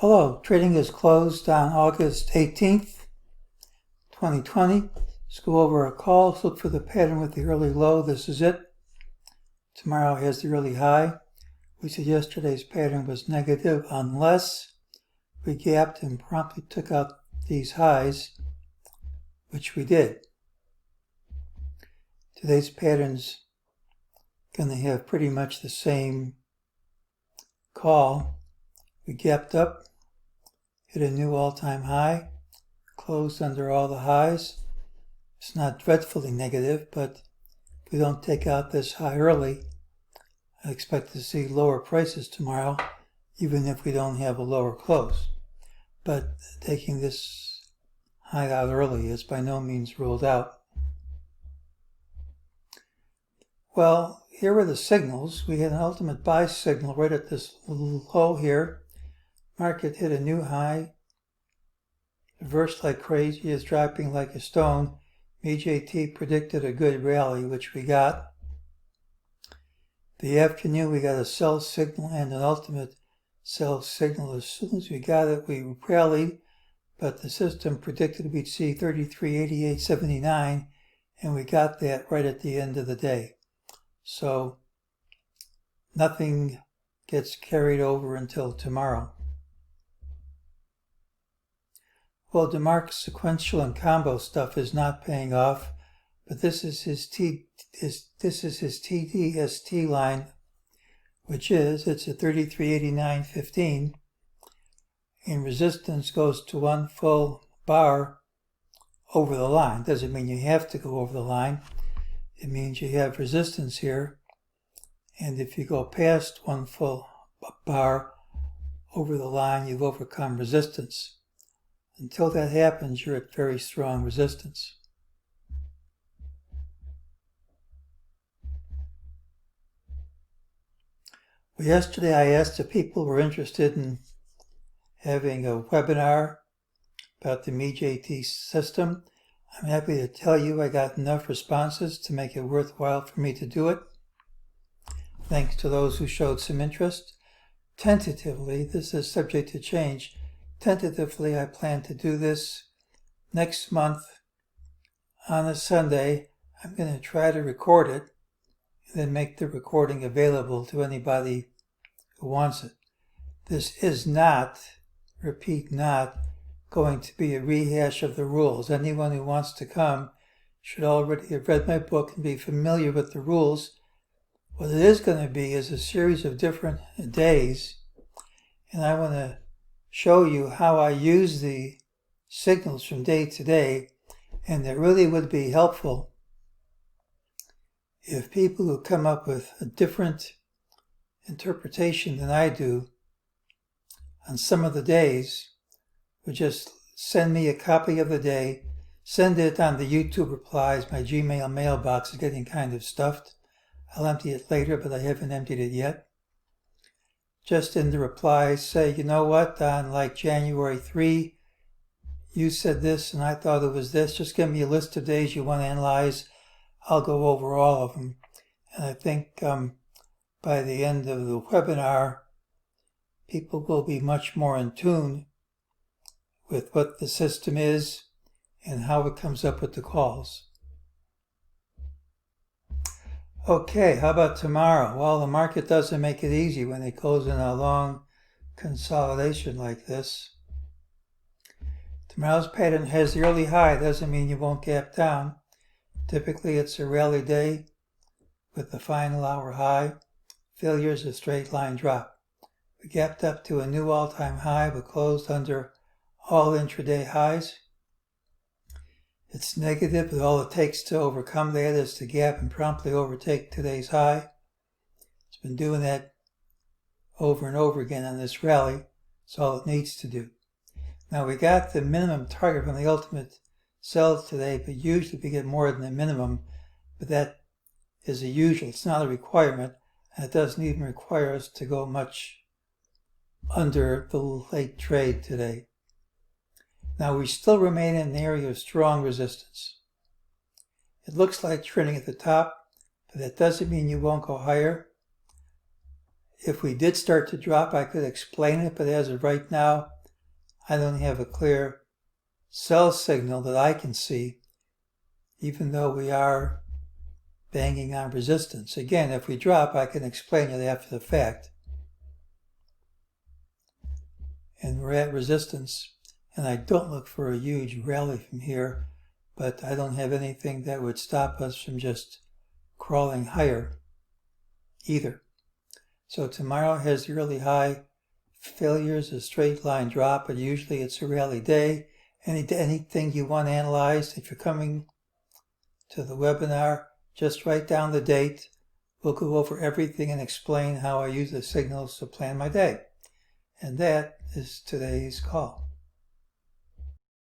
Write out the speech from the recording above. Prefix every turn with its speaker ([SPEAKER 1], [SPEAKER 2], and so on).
[SPEAKER 1] Hello, trading is closed on August 18th, 2020. Let's go over our calls. Look for the pattern with the early low. This is it. Tomorrow has the early high. We said yesterday's pattern was negative unless we gapped and promptly took out these highs, which we did. Today's pattern's going to have pretty much the same call. We gapped up, hit a new all-time high, closed under all the highs. It's not dreadfully negative, but if we don't take out this high early, I expect to see lower prices tomorrow, even if we don't have a lower close. But taking this high out early is by no means ruled out. Well, here are the signals. We had an ultimate buy signal right at this low here. Market hit a new high, reversed like crazy, is dropping like a stone. MEJT predicted a good rally, which we got. The afternoon, we got a sell signal and an ultimate sell signal. As soon as we got it, we rallied, but the system predicted we'd see 33.8879, and we got that right at the end of the day. So nothing gets carried over until tomorrow. Well, DeMarc's sequential and combo stuff is not paying off, but this is his TDST line, which is, it's at 33.8915, and resistance goes to one full bar over the line. Doesn't mean you have to go over the line. It means you have resistance here, and if you go past one full bar over the line, you've overcome resistance. Until that happens, you're at very strong resistance. Well, yesterday I asked if people were interested in having a webinar about the MEJT system. I'm happy to tell you I got enough responses to make it worthwhile for me to do it. Thanks to those who showed some interest. Tentatively, this is subject to change. Tentatively, I plan to do this next month on a Sunday. I'm going to try to record it and then make the recording available to anybody who wants it. This is not, repeat, not going to be a rehash of the rules. Anyone who wants to come should already have read my book and be familiar with the rules. What it is going to be is a series of different days, and I want to show you how I use the signals from day to day, and it really would be helpful if people who come up with a different interpretation than I do on some of the days would just send me a copy of the day, send it on the YouTube replies. My Gmail mailbox is getting kind of stuffed. I'll empty it later, but I haven't emptied it yet. Just in the replies, say, you know what, on like January 3, you said this and I thought it was this. Just give me a list of days you want to analyze. I'll go over all of them. And I think by the end of the webinar, people will be much more in tune with what the system is and how it comes up with the calls. Okay, how about tomorrow? Well, the market doesn't make it easy when it goes in a long consolidation like this. Tomorrow's pattern has the early high. Doesn't mean you won't gap down. Typically, it's a rally day with the final hour high. Failure is a straight line drop. We gapped up to a new all-time high, but closed under all intraday highs. It's negative, but all it takes to overcome that is to gap and promptly overtake today's high. It's been doing that over and over again on this rally. That's all it needs to do. Now we got the minimum target from the ultimate sell today, but usually we get more than the minimum, but that is a usual. It's not a requirement, and it doesn't even require us to go much under the late trade today. Now we still remain in an area of strong resistance. It looks like trending at the top, but that doesn't mean you won't go higher. if we did start to drop, I could explain it, but as of right now, I don't have a clear sell signal that I can see, even though we are banging on resistance. Again, if we drop, I can explain it after the fact. And we're at resistance, and I don't look for a huge rally from here, but I don't have anything that would stop us from just crawling higher either. So tomorrow has the early high. Failure is a straight line drop, but usually it's a rally day. Anything you want analyzed, if you're coming to the webinar, just write down the date. We'll go over everything and explain how I use the signals to plan my day. And that is today's call.